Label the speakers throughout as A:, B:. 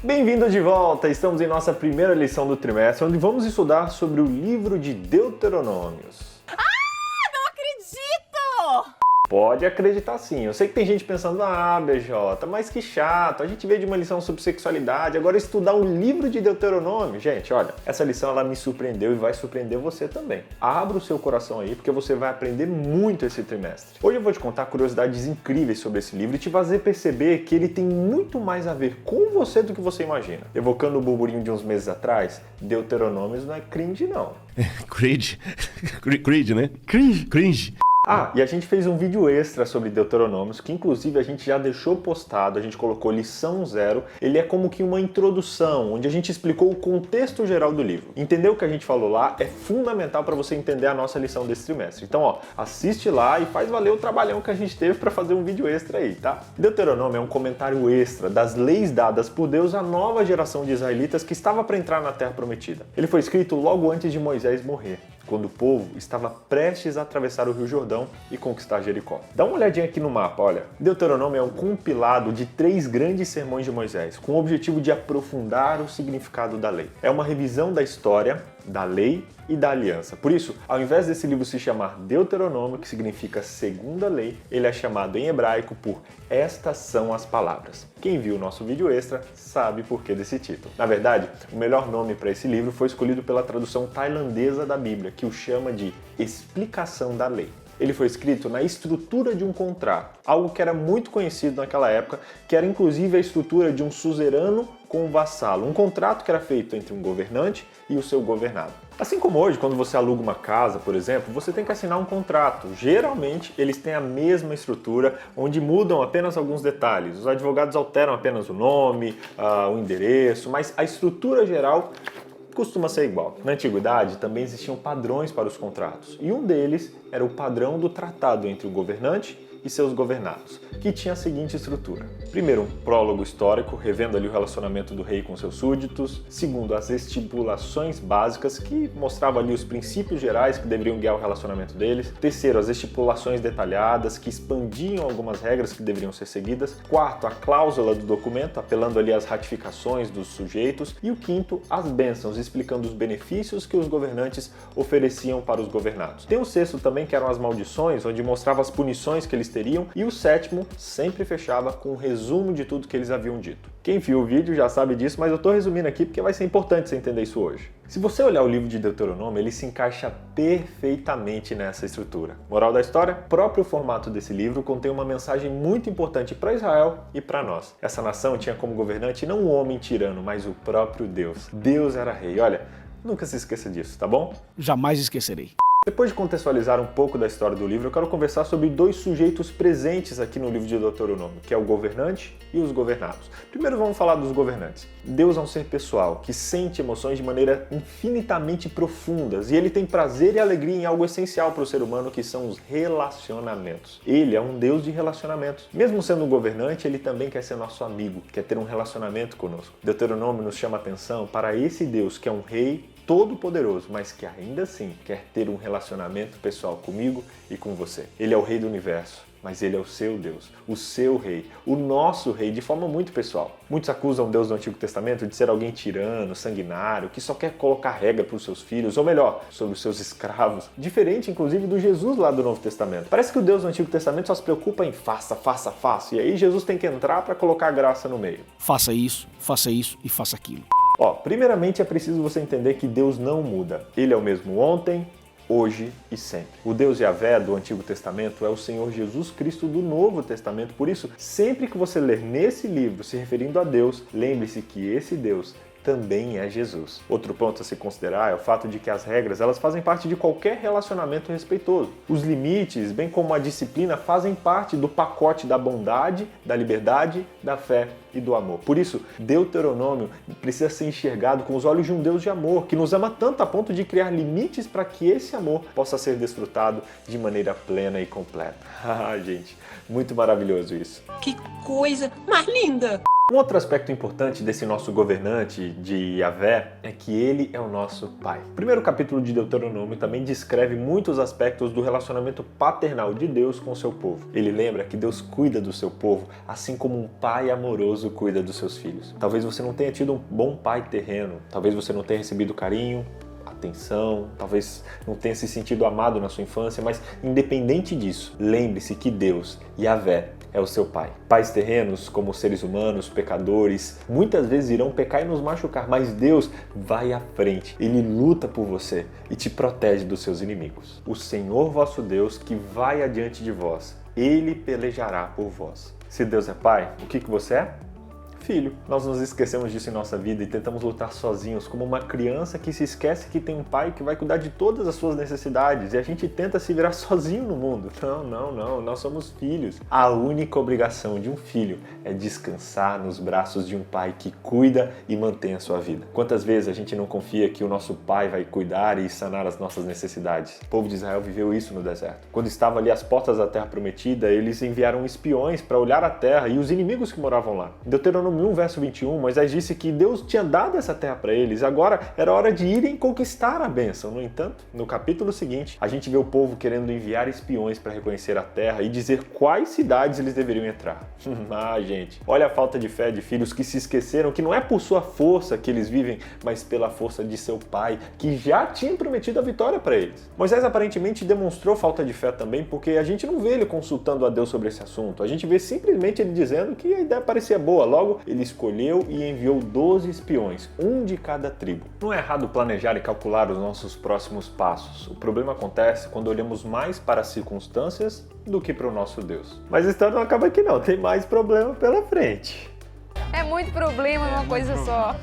A: Bem-vindo de volta! Estamos em nossa primeira lição do trimestre, onde vamos estudar sobre o livro de Deuteronômios.
B: Não acredito!
A: Pode acreditar sim. Eu sei que tem gente pensando, BJ, mas que chato, a gente veio de uma lição sobre sexualidade, agora estudar um livro de Deuteronômio. Gente, olha, essa lição ela me surpreendeu e vai surpreender você também. Abra o seu coração aí, porque você vai aprender muito esse trimestre. Hoje eu vou te contar curiosidades incríveis sobre esse livro e te fazer perceber que ele tem muito mais a ver com você do que você imagina. Evocando o burburinho de uns meses atrás, Deuteronômios não é cringe não.
C: Cringe, né? Cringe.
A: E a gente fez um vídeo extra sobre Deuteronômios, que inclusive a gente já deixou postado, a gente colocou lição 0. Ele é como que uma introdução, onde a gente explicou o contexto geral do livro. Entender o que a gente falou lá é fundamental para você entender a nossa lição desse trimestre. Então, assiste lá e faz valer o trabalhão que a gente teve para fazer um vídeo extra aí, tá? Deuteronômio é um comentário extra das leis dadas por Deus à nova geração de israelitas que estava para entrar na Terra Prometida. Ele foi escrito logo antes de Moisés morrer, quando o povo estava prestes a atravessar o Rio Jordão e conquistar Jericó. Dá uma olhadinha aqui no mapa, olha. Deuteronômio é um compilado de 3 grandes sermões de Moisés, com o objetivo de aprofundar o significado da lei. É uma revisão da história, da lei e da aliança. Por isso, ao invés desse livro se chamar Deuteronômio, que significa segunda lei, ele é chamado em hebraico por Estas são as palavras. Quem viu o nosso vídeo extra sabe por que desse título. Na verdade, o melhor nome para esse livro foi escolhido pela tradução tailandesa da Bíblia, que o chama de Explicação da Lei. Ele foi escrito na estrutura de um contrato, algo que era muito conhecido naquela época, que era inclusive a estrutura de um suzerano com um vassalo, um contrato que era feito entre um governante e o seu governado. Assim como hoje, quando você aluga uma casa, por exemplo, você tem que assinar um contrato. Geralmente, eles têm a mesma estrutura, onde mudam apenas alguns detalhes. Os advogados alteram apenas o nome, o endereço, mas a estrutura geral costuma ser igual. Na antiguidade também existiam padrões para os contratos, e um deles era o padrão do tratado entre o governante e seus governados, que tinha a seguinte estrutura. Primeiro, um prólogo histórico, revendo ali o relacionamento do rei com seus súditos. Segundo, as estipulações básicas, que mostravam ali os princípios gerais que deveriam guiar o relacionamento deles. Terceiro, as estipulações detalhadas, que expandiam algumas regras que deveriam ser seguidas. Quarto, a cláusula do documento, apelando ali às ratificações dos sujeitos. E o quinto, as bênçãos, explicando os benefícios que os governantes ofereciam para os governados. Tem o sexto também, que eram as maldições, onde mostrava as punições que eles teriam, e o sétimo sempre fechava com um resumo de tudo que eles haviam dito. Quem viu o vídeo já sabe disso, mas eu estou resumindo aqui porque vai ser importante você entender isso hoje. Se você olhar o livro de Deuteronômio, ele se encaixa perfeitamente nessa estrutura. Moral da história? O próprio formato desse livro contém uma mensagem muito importante para Israel e para nós. Essa nação tinha como governante não um homem tirano, mas o próprio Deus. Deus era rei. Olha, nunca se esqueça disso, tá bom?
C: Jamais esquecerei.
A: Depois de contextualizar um pouco da história do livro, eu quero conversar sobre 2 sujeitos presentes aqui no livro de Deuteronômio, que é o governante e os governados. Primeiro vamos falar dos governantes. Deus é um ser pessoal, que sente emoções de maneira infinitamente profundas, e ele tem prazer e alegria em algo essencial para o ser humano, que são os relacionamentos. Ele é um Deus de relacionamentos. Mesmo sendo um governante, ele também quer ser nosso amigo, quer ter um relacionamento conosco. Deuteronômio nos chama a atenção para esse Deus que é um rei todo-poderoso, mas que ainda assim quer ter um relacionamento pessoal comigo e com você. Ele é o rei do universo, mas ele é o seu Deus, o seu rei, o nosso rei, de forma muito pessoal. Muitos acusam o Deus do Antigo Testamento de ser alguém tirano, sanguinário, que só quer colocar regra para os seus filhos, ou melhor, sobre os seus escravos. Diferente, inclusive, do Jesus lá do Novo Testamento. Parece que o Deus do Antigo Testamento só se preocupa em faça, faça, faça, e aí Jesus tem que entrar para colocar graça no meio.
C: Faça isso e faça aquilo.
A: Primeiramente é preciso você entender que Deus não muda. Ele é o mesmo ontem, hoje e sempre. O Deus Yahvé do Antigo Testamento é o Senhor Jesus Cristo do Novo Testamento. Por isso, sempre que você ler nesse livro se referindo a Deus, lembre-se que esse Deus também é Jesus. Outro ponto a se considerar é o fato de que as regras elas fazem parte de qualquer relacionamento respeitoso. Os limites, bem como a disciplina, fazem parte do pacote da bondade, da liberdade, da fé e do amor. Por isso, Deuteronômio precisa ser enxergado com os olhos de um Deus de amor, que nos ama tanto a ponto de criar limites para que esse amor possa ser desfrutado de maneira plena e completa. Gente, muito maravilhoso isso.
B: Que coisa mais linda!
A: Um outro aspecto importante desse nosso governante de Yahvé é que ele é o nosso pai. O primeiro capítulo de Deuteronômio também descreve muitos aspectos do relacionamento paternal de Deus com o seu povo. Ele lembra que Deus cuida do seu povo, assim como um pai amoroso cuida dos seus filhos. Talvez você não tenha tido um bom pai terreno, talvez você não tenha recebido carinho, atenção, talvez não tenha se sentido amado na sua infância, mas independente disso, lembre-se que Deus, Yahvé, é o seu pai. Pais terrenos, como seres humanos, pecadores, muitas vezes irão pecar e nos machucar, mas Deus vai à frente. Ele luta por você e te protege dos seus inimigos. O Senhor vosso Deus que vai adiante de vós, Ele pelejará por vós. Se Deus é pai, o que você é? Filho. Nós nos esquecemos disso em nossa vida e tentamos lutar sozinhos, como uma criança que se esquece que tem um pai que vai cuidar de todas as suas necessidades e a gente tenta se virar sozinho no mundo. Não, nós somos filhos. A única obrigação de um filho é descansar nos braços de um pai que cuida e mantém a sua vida. Quantas vezes a gente não confia que o nosso pai vai cuidar e sanar as nossas necessidades? O povo de Israel viveu isso no deserto. Quando estava ali às portas da terra prometida, eles enviaram espiões para olhar a terra e os inimigos que moravam lá. Deuteronômio 1, verso 21, Moisés disse que Deus tinha dado essa terra para eles, agora era hora de irem conquistar a bênção. No entanto, no capítulo seguinte, a gente vê o povo querendo enviar espiões para reconhecer a terra e dizer quais cidades eles deveriam entrar. Gente, olha a falta de fé de filhos que se esqueceram que não é por sua força que eles vivem, mas pela força de seu pai, que já tinha prometido a vitória para eles. Moisés aparentemente demonstrou falta de fé também, porque a gente não vê ele consultando a Deus sobre esse assunto, a gente vê simplesmente ele dizendo que a ideia parecia boa, logo ele escolheu e enviou 12 espiões, um de cada tribo. Não é errado planejar e calcular os nossos próximos passos. O problema acontece quando olhamos mais para as circunstâncias do que para o nosso Deus. Mas a história não acaba aqui não, tem mais problema pela frente.
B: É muito problema numa coisa só.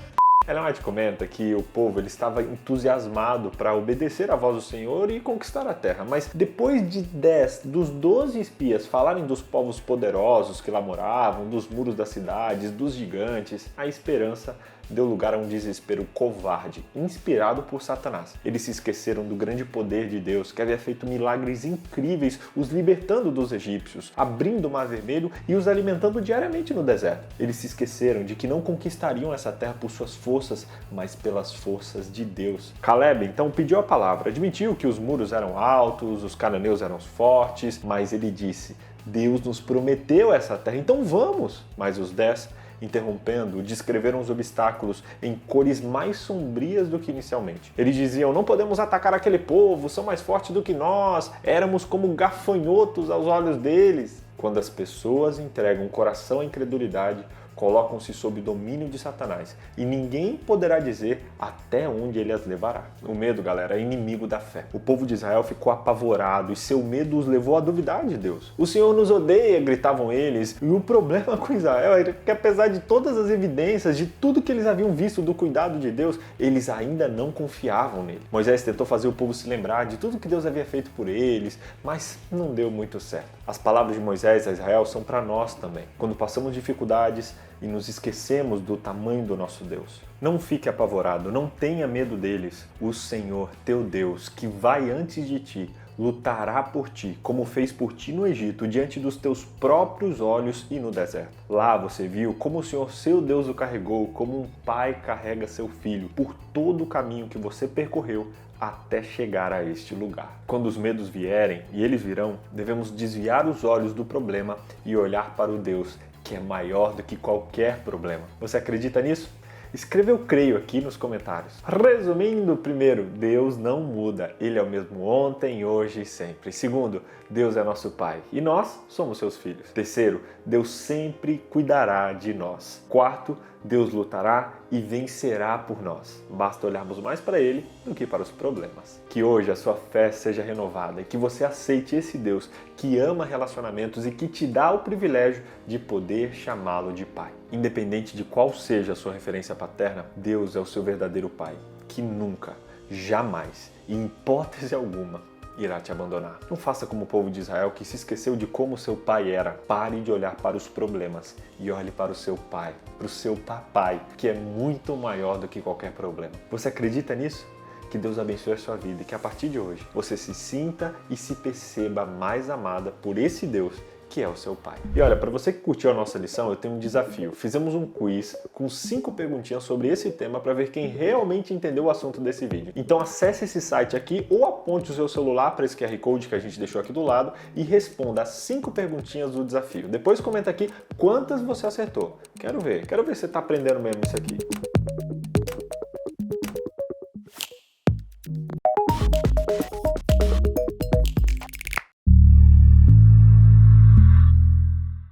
A: Ellen White comenta que o povo ele estava entusiasmado para obedecer à voz do Senhor e conquistar a terra, mas depois de 10 dos 12 espias falarem dos povos poderosos que lá moravam, dos muros das cidades, dos gigantes, a esperança deu lugar a um desespero covarde, inspirado por Satanás. Eles se esqueceram do grande poder de Deus, que havia feito milagres incríveis, os libertando dos egípcios, abrindo o Mar Vermelho e os alimentando diariamente no deserto. Eles se esqueceram de que não conquistariam essa terra por suas forças, mas pelas forças de Deus. Caleb, então, pediu a palavra, admitiu que os muros eram altos, os cananeus eram fortes, mas ele disse: Deus nos prometeu essa terra, então vamos! Mas os 10, interrompendo, descreveram os obstáculos em cores mais sombrias do que inicialmente. Eles diziam: não podemos atacar aquele povo, são mais fortes do que nós, éramos como gafanhotos aos olhos deles. Quando as pessoas entregam o coração à incredulidade, colocam-se sob domínio de Satanás e ninguém poderá dizer até onde ele as levará. O medo, galera, é inimigo da fé. O povo de Israel ficou apavorado e seu medo os levou a duvidar de Deus. O Senhor nos odeia, gritavam eles, e o problema com Israel era que apesar de todas as evidências, de tudo que eles haviam visto do cuidado de Deus, eles ainda não confiavam nele. Moisés tentou fazer o povo se lembrar de tudo que Deus havia feito por eles, mas não deu muito certo. As palavras de Moisés a Israel são para nós também. Quando passamos dificuldades e nos esquecemos do tamanho do nosso Deus. Não fique apavorado, não tenha medo deles. O Senhor, teu Deus, que vai antes de ti, lutará por ti, como fez por ti no Egito, diante dos teus próprios olhos e no deserto. Lá você viu como o Senhor, seu Deus, o carregou, como um pai carrega seu filho, por todo o caminho que você percorreu até chegar a este lugar. Quando os medos vierem, e eles virão, devemos desviar os olhos do problema e olhar para o Deus que é maior do que qualquer problema. Você acredita nisso? Escreva eu creio aqui nos comentários. Resumindo, primeiro, Deus não muda. Ele é o mesmo ontem, hoje e sempre. Segundo, Deus é nosso Pai e nós somos seus filhos. Terceiro, Deus sempre cuidará de nós. Quarto, Deus lutará e vencerá por nós. Basta olharmos mais para Ele do que para os problemas. Que hoje a sua fé seja renovada e que você aceite esse Deus que ama relacionamentos e que te dá o privilégio de poder chamá-lo de Pai. Independente de qual seja a sua referência paterna, Deus é o seu verdadeiro Pai, que nunca, jamais, em hipótese alguma, irá te abandonar. Não faça como o povo de Israel que se esqueceu de como seu pai era. Pare de olhar para os problemas e olhe para o seu pai, para o seu papai, que é muito maior do que qualquer problema. Você acredita nisso? Que Deus abençoe a sua vida e que a partir de hoje você se sinta e se perceba mais amada por esse Deus que é o seu pai? E olha, para você que curtiu a nossa lição, eu tenho um desafio. Fizemos um quiz com 5 perguntinhas sobre esse tema para ver quem realmente entendeu o assunto desse vídeo. Então acesse esse site aqui ou aponte o seu celular para esse QR Code que a gente deixou aqui do lado e responda as 5 perguntinhas do desafio. Depois comenta aqui quantas você acertou. Quero ver se você está aprendendo mesmo isso aqui.